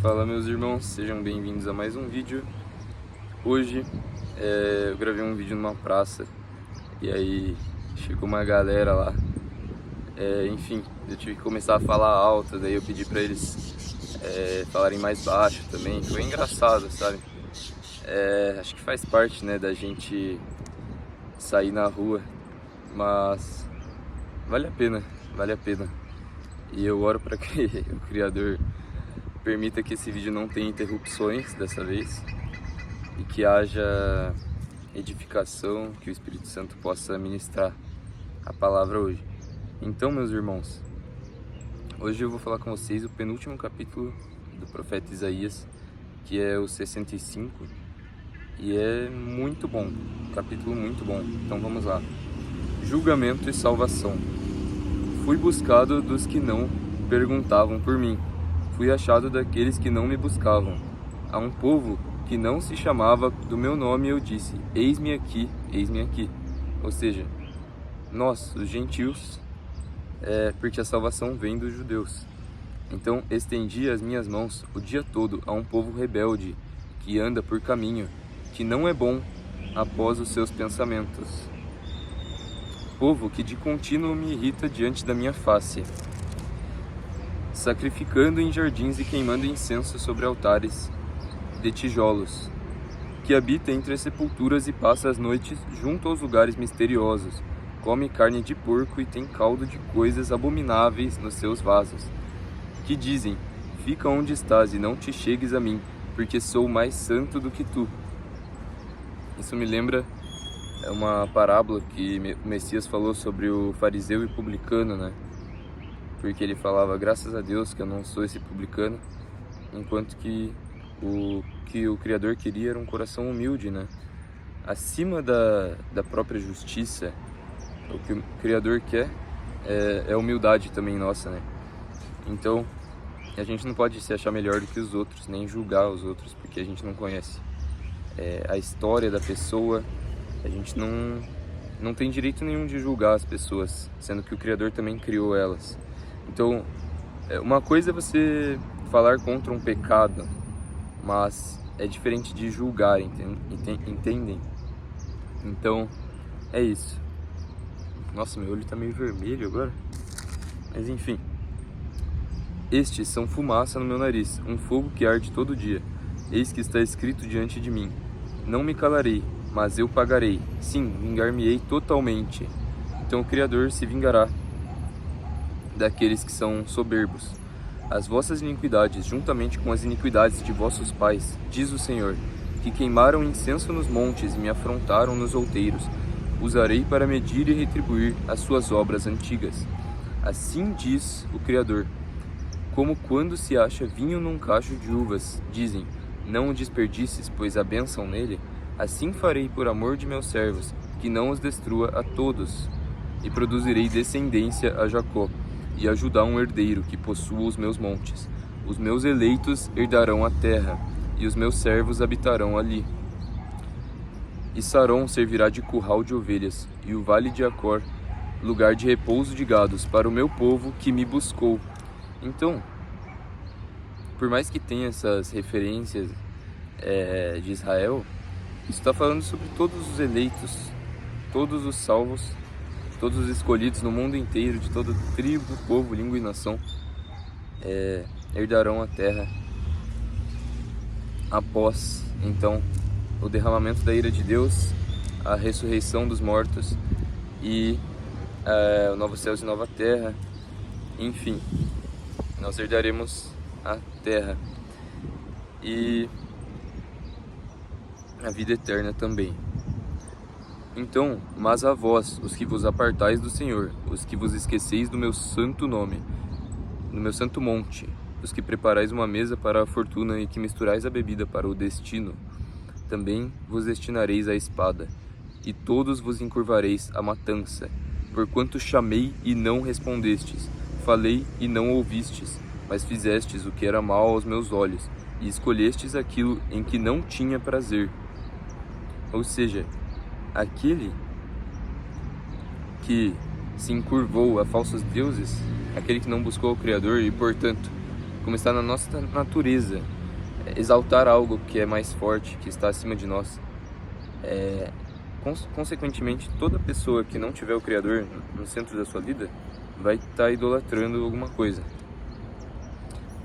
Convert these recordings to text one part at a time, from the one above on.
Fala, meus irmãos, sejam bem-vindos a mais um vídeo. Hoje eu gravei um vídeo numa praça e aí chegou uma galera lá. Enfim, eu tive que começar a falar alto, daí eu pedi pra eles falarem mais baixo também. Foi engraçado, sabe? Acho que faz parte, né, da gente sair na rua, mas vale a pena, vale a pena. E eu oro para que o Criador permita que esse vídeo não tenha interrupções dessa vez e que haja edificação, que o Espírito Santo possa ministrar a palavra hoje. Então, meus irmãos, hoje eu vou falar com vocês o penúltimo capítulo do profeta Isaías, que é o 65, e é muito bom, um capítulo muito bom. Então vamos lá. Julgamento e salvação. Fui buscado dos que não perguntavam por mim. Fui achado daqueles que não me buscavam. A um povo que não se chamava do meu nome eu disse, eis-me aqui, eis-me aqui. Ou seja, nós, os gentios, porque a salvação vem dos judeus. Então estendi as minhas mãos o dia todo a um povo rebelde, que anda por caminho, que não é bom após os seus pensamentos. Povo que de contínuo me irrita diante da minha face, sacrificando em jardins e queimando incenso sobre altares de tijolos, que habita entre as sepulturas e passa as noites junto aos lugares misteriosos, come carne de porco e tem caldo de coisas abomináveis nos seus vasos, que dizem, fica onde estás e não te chegues a mim, porque sou mais santo do que tu. Isso me lembra uma parábola que o Messias falou sobre o fariseu e publicano, né? Porque ele falava, graças a Deus que eu não sou esse publicano, enquanto que o Criador queria era um coração humilde, né? Acima da própria justiça, o que o Criador quer é humildade também nossa, né? Então, a gente não pode se achar melhor do que os outros, nem julgar os outros, porque a gente não conhece a história da pessoa. A gente não tem direito nenhum de julgar as pessoas, sendo que o Criador também criou elas. Então, uma coisa é você falar contra um pecado, mas é diferente de julgar, entendem? Então, é isso. Nossa, meu olho tá meio vermelho agora. Mas enfim. Estes são fumaça no meu nariz, um fogo que arde todo dia. Eis que está escrito diante de mim. Não me calarei, mas eu pagarei. Sim, vingar-me-ei totalmente. Então o Criador se vingará daqueles que são soberbos. As vossas iniquidades, juntamente com as iniquidades de vossos pais, diz o Senhor, que queimaram incenso nos montes e me afrontaram nos outeiros, usarei para medir e retribuir as suas obras antigas. Assim diz o Criador. Como quando se acha vinho num cacho de uvas, dizem, não o desperdices, pois há bênção nele, assim farei por amor de meus servos, que não os destrua a todos, e produzirei descendência a Jacó, e a Judá um herdeiro que possua os meus montes. Os meus eleitos herdarão a terra, e os meus servos habitarão ali. E Saron servirá de curral de ovelhas, e o vale de Acor, lugar de repouso de gados, para o meu povo que me buscou. Então, por mais que tenha essas referências de Israel, isso está falando sobre todos os eleitos, todos os salvos, todos os escolhidos no mundo inteiro, de toda tribo, povo, língua e nação, herdarão a terra após, então, o derramamento da ira de Deus, a ressurreição dos mortos e o novo céus e nova terra, enfim, nós herdaremos a terra e a vida eterna também. Então, mas a vós, os que vos apartais do Senhor, os que vos esqueceis do meu santo nome, no meu santo monte, os que preparais uma mesa para a fortuna e que misturais a bebida para o destino, também vos destinareis à espada, e todos vos encurvareis à matança, porquanto chamei e não respondestes, falei e não ouvistes, mas fizestes o que era mal aos meus olhos, e escolhestes aquilo em que não tinha prazer. Ou seja, aquele que se encurvou a falsos deuses, aquele que não buscou o Criador e, portanto, como está na nossa natureza, exaltar algo que é mais forte, que está acima de nós. Consequentemente, toda pessoa que não tiver o Criador no centro da sua vida vai estar idolatrando alguma coisa.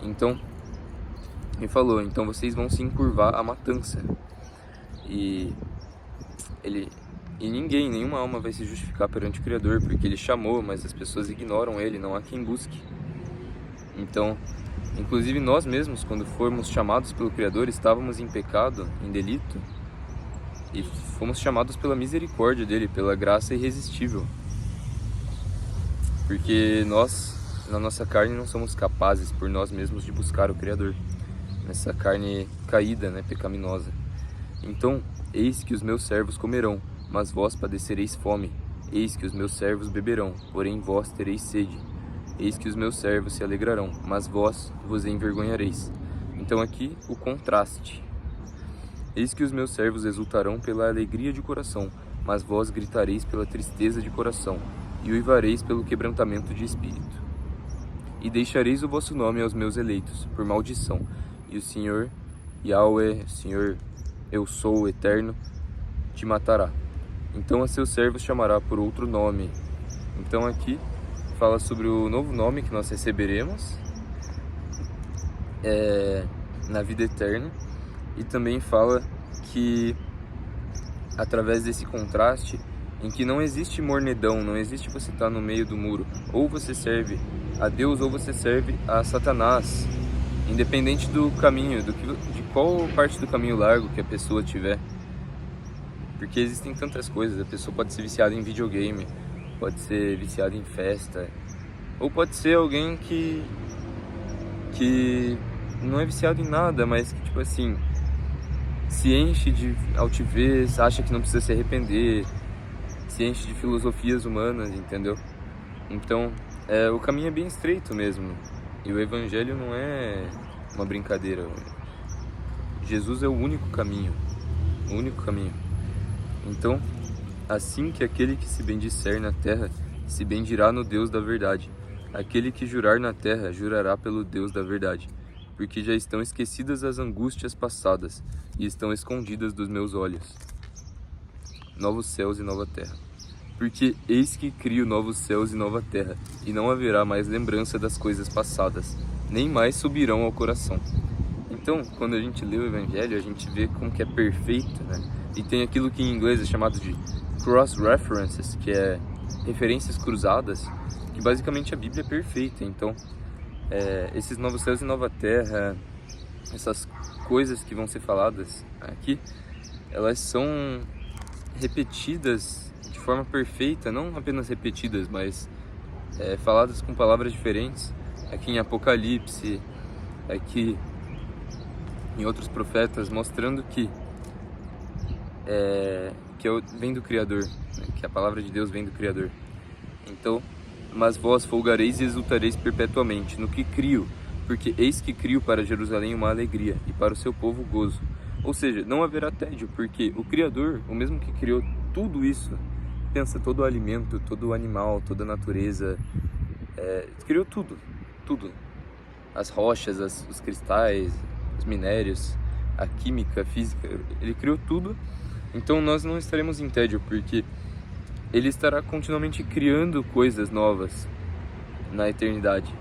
Então, ele falou, então vocês vão se encurvar à matança. E nenhuma alma vai se justificar perante o Criador, porque ele chamou, mas as pessoas ignoram ele, não há quem busque. Então, inclusive nós mesmos, quando fomos chamados pelo Criador, estávamos em pecado, em delito, e fomos chamados pela misericórdia dele, pela graça irresistível. Porque nós, na nossa carne, não somos capazes por nós mesmos de buscar o Criador, nessa carne caída, pecaminosa. Então, eis que os meus servos comerão, mas vós padecereis fome. Eis que os meus servos beberão, porém vós tereis sede. Eis que os meus servos se alegrarão, mas vós vos envergonhareis. Então aqui o contraste. Eis que os meus servos exultarão pela alegria de coração, mas vós gritareis pela tristeza de coração, e uivareis pelo quebrantamento de espírito. E deixareis o vosso nome aos meus eleitos, por maldição, e o Senhor, Yahweh, Senhor, eu sou o Eterno, te matará. Então a seus servos chamará por outro nome. Então aqui fala sobre o novo nome que nós receberemos na vida eterna, e também fala que através desse contraste em que não existe mornidão, não existe você estar no meio do muro, ou você serve a Deus ou você serve a Satanás, independente do caminho, de qual parte do caminho largo que a pessoa tiver. Porque existem tantas coisas, a pessoa pode ser viciada em videogame, pode ser viciada em festa, ou pode ser alguém que não é viciado em nada, mas que tipo assim, se enche de altivez, acha que não precisa se arrepender, se enche de filosofias humanas, entendeu? Então, o caminho é bem estreito mesmo, e o Evangelho não é uma brincadeira. Jesus é o único caminho, o único caminho. Então, assim que aquele que se bendisser na terra, se bendirá no Deus da verdade. Aquele que jurar na terra, jurará pelo Deus da verdade. Porque já estão esquecidas as angústias passadas, e estão escondidas dos meus olhos. Novos céus e nova terra. Porque eis que crio novos céus e nova terra, e não haverá mais lembrança das coisas passadas, nem mais subirão ao coração. Então, quando a gente lê o Evangelho, a gente vê como que é perfeito, E tem aquilo que em inglês é chamado de cross-references, que é referências cruzadas, que basicamente a Bíblia é perfeita. Então, esses novos céus e nova terra, essas coisas que vão ser faladas aqui, elas são repetidas de forma perfeita, não apenas repetidas, mas faladas com palavras diferentes, aqui em Apocalipse, aqui em outros profetas, mostrando que vem do Criador, que a palavra de Deus vem do Criador. Então, mas vós folgareis e exultareis perpetuamente no que crio, porque eis que crio para Jerusalém uma alegria e para o seu povo gozo. Ou seja, não haverá tédio, porque o Criador, o mesmo que criou tudo isso, pensa, todo o alimento, todo o animal, toda a natureza, criou tudo, as rochas, os cristais, os minérios, a química, a física, ele criou tudo. Então nós não estaremos em tédio, porque ele estará continuamente criando coisas novas na eternidade.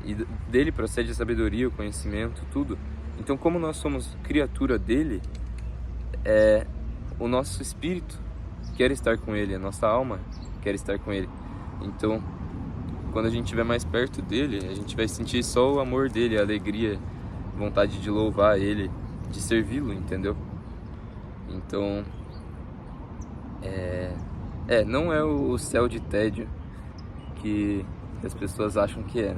E dele procede a sabedoria, o conhecimento, tudo. Então, como nós somos criatura dele, o nosso espírito quer estar com ele, a nossa alma quer estar com ele. Então, quando a gente estiver mais perto dele, a gente vai sentir só o amor dele, a alegria, vontade de louvar ele, de servi-lo, entendeu? Então, não é o céu de tédio que as pessoas acham que é,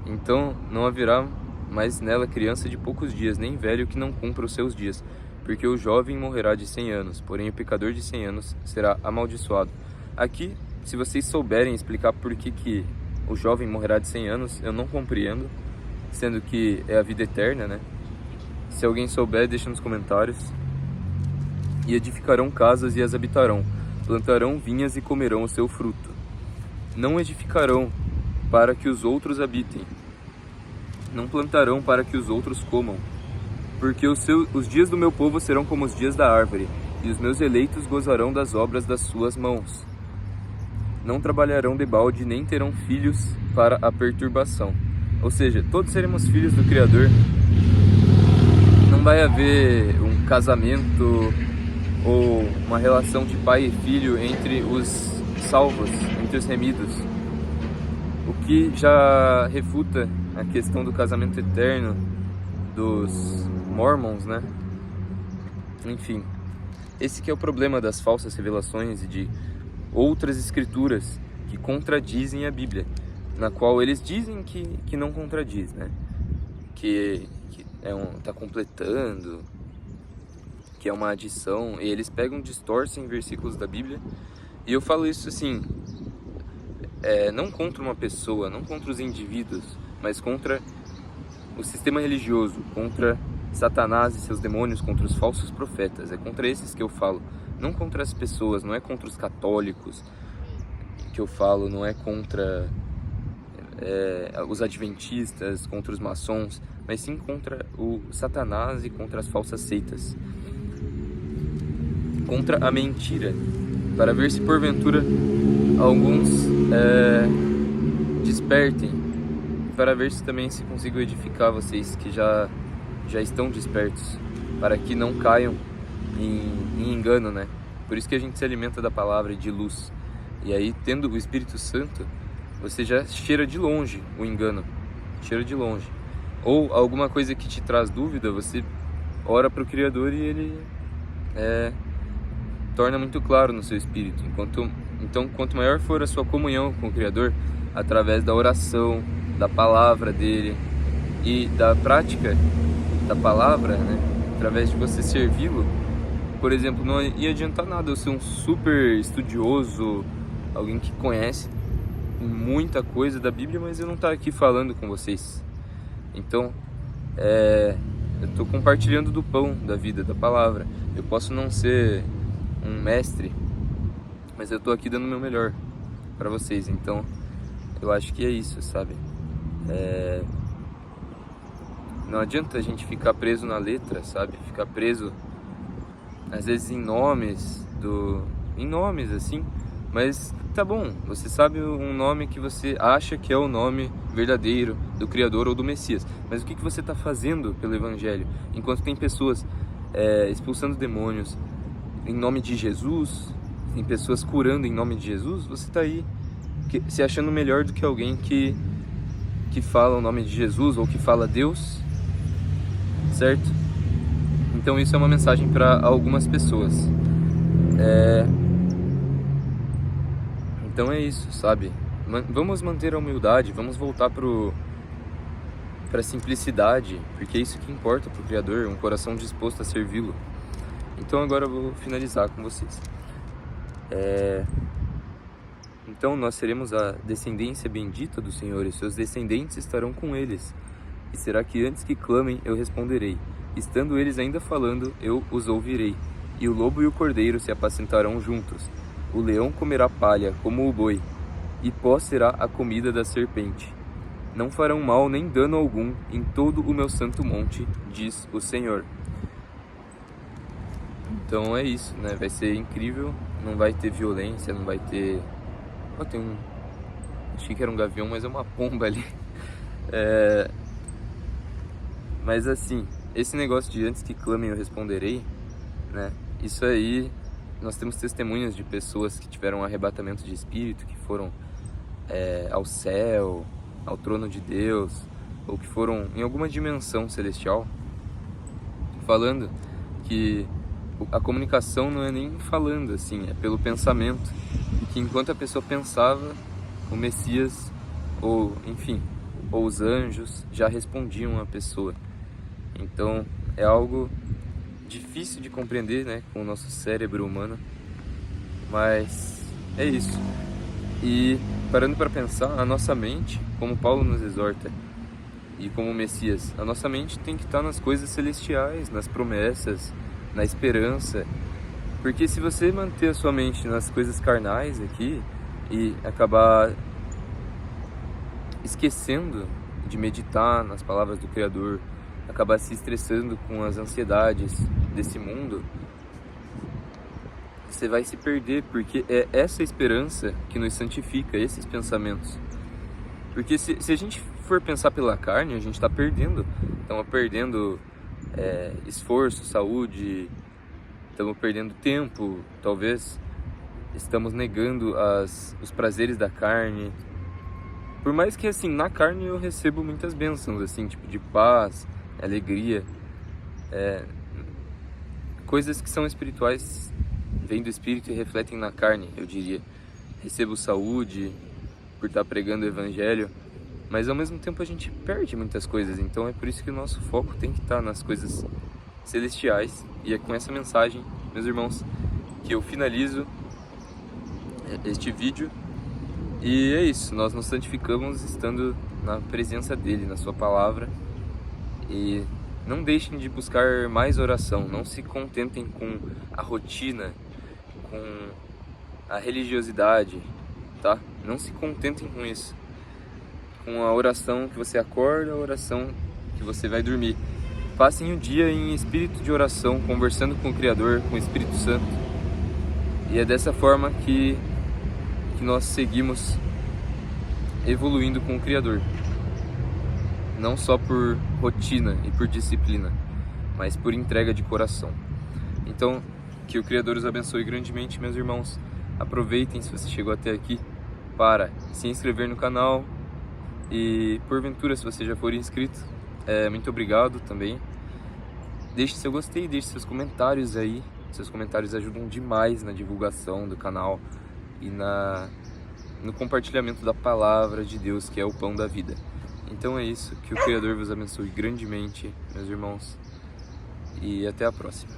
Então, não haverá mais nela criança de poucos dias, nem velho que não cumpra os seus dias, porque o jovem morrerá de 100 anos, porém o pecador de 100 anos será amaldiçoado. Aqui, se vocês souberem explicar por que o jovem morrerá de 100 anos, eu não compreendo, sendo que é a vida eterna, Se alguém souber, deixa nos comentários. E edificarão casas e as habitarão, plantarão vinhas e comerão o seu fruto. Não edificarão para que os outros habitem. Não plantarão para que os outros comam. Porque os dias do meu povo serão como os dias da árvore, e os meus eleitos gozarão das obras das suas mãos. Não trabalharão debalde, nem terão filhos para a perturbação. Ou seja, todos seremos filhos do Criador. Não vai haver um casamento ou uma relação de pai e filho entre os salvos, entre os remidos. O que já refuta a questão do casamento eterno dos Mormons, né? Enfim, esse que é o problema das falsas revelações e de outras escrituras que contradizem a Bíblia, na qual eles dizem que não contradiz, né? Que tá completando, que é uma adição, e eles distorcem versículos da Bíblia. E eu falo isso assim, não contra uma pessoa, não contra os indivíduos, mas contra o sistema religioso, contra Satanás e seus demônios, contra os falsos profetas. É contra esses que eu falo, não contra as pessoas, não é contra os católicos que eu falo, não é contra os adventistas, contra os maçons, mas sim contra o Satanás e contra as falsas seitas, contra a mentira, para ver se porventura alguns despertem, para ver se também se consigo edificar vocês que já estão despertos, para que não caiam em engano, né? Por isso que a gente se alimenta da palavra e de luz. E aí, tendo o Espírito Santo, você já cheira de longe o engano, cheira de longe. Ou alguma coisa que te traz dúvida, você ora para o Criador e ele torna muito claro no seu espírito. Então, quanto maior for a sua comunhão com o Criador, através da oração, da palavra dele e da prática da palavra, né? Através de você servi-lo, por exemplo, não ia adiantar nada eu ser um super estudioso, alguém que conhece muita coisa da Bíblia, mas eu não estar aqui falando com vocês. Então, eu estou compartilhando do pão da vida, da palavra. Eu posso não ser um mestre, mas eu estou aqui dando o meu melhor para vocês. Então, eu acho que é isso, sabe? Não adianta a gente ficar preso na letra, sabe? Ficar preso, às vezes, em nomes assim, mas tá bom, você sabe um nome que você acha que é o nome verdadeiro do Criador ou do Messias, mas o que você está fazendo pelo Evangelho? Enquanto tem pessoas expulsando demônios em nome de Jesus, tem pessoas curando em nome de Jesus, você está aí se achando melhor do que alguém que fala o nome de Jesus ou que fala Deus, certo? Então isso é uma mensagem para algumas pessoas. Então é isso, sabe? Vamos manter a humildade, vamos voltar para a simplicidade, porque é isso que importa para o Criador, um coração disposto a servi-lo. Então agora eu vou finalizar com vocês. Então nós seremos a descendência bendita do Senhor, e seus descendentes estarão com eles. E será que antes que clamem, eu responderei. Estando eles ainda falando, eu os ouvirei. E o lobo e o cordeiro se apacentarão juntos. O leão comerá palha como o boi, e pó será a comida da serpente. Não farão mal nem dano algum em todo o meu santo monte, diz o Senhor. Então é isso, né? Vai ser incrível, não vai ter violência, não vai ter... tem achei que era um gavião, mas é uma pomba ali. Mas assim, esse negócio de antes que clamem eu responderei, né? Isso aí, nós temos testemunhas de pessoas que tiveram um arrebatamento de espírito, que foram ao céu, ao trono de Deus, ou que foram em alguma dimensão celestial, falando que a comunicação não é nem falando assim, é pelo pensamento, e que enquanto a pessoa pensava, o Messias, ou enfim, ou os anjos já respondiam à pessoa. Então é algo difícil de compreender, né, com o nosso cérebro humano, mas é isso. E parando para pensar, a nossa mente, como Paulo nos exorta, e como o Messias, a nossa mente tem que estar nas coisas celestiais, nas promessas, na esperança, porque se você manter a sua mente nas coisas carnais aqui e acabar esquecendo de meditar nas palavras do Criador, acabar se estressando com as ansiedades desse mundo, você vai se perder, porque é essa esperança que nos santifica, esses pensamentos. Porque se a gente for pensar pela carne, a gente está perdendo. Estamos perdendo esforço, saúde, estamos perdendo tempo, talvez. Estamos negando os prazeres da carne. Por mais que, assim, na carne eu recebo muitas bênçãos, assim, tipo de paz, alegria. Coisas que são espirituais, vêm do Espírito e refletem na carne, eu diria. Recebo saúde por estar pregando o Evangelho, mas ao mesmo tempo a gente perde muitas coisas. Então é por isso que o nosso foco tem que estar nas coisas celestiais. E é com essa mensagem, meus irmãos, que eu finalizo este vídeo. E é isso, nós nos santificamos estando na presença dele, na sua palavra. E não deixem de buscar mais oração, não se contentem com a rotina, com a religiosidade, tá? Não se contentem com isso. Com a oração que você acorda, a oração que você vai dormir. Passem o dia em espírito de oração, conversando com o Criador, com o Espírito Santo. E é dessa forma que nós seguimos evoluindo com o Criador. Não só por rotina e por disciplina, mas por entrega de coração. Então, que o Criador os abençoe grandemente, meus irmãos. Aproveitem, se você chegou até aqui, para se inscrever no canal. E, porventura, se você já for inscrito, muito obrigado também. Deixe seu gostei, deixe seus comentários aí. Seus comentários ajudam demais na divulgação do canal e no compartilhamento da palavra de Deus, que é o pão da vida. Então é isso, que o Criador vos abençoe grandemente, meus irmãos, e até a próxima.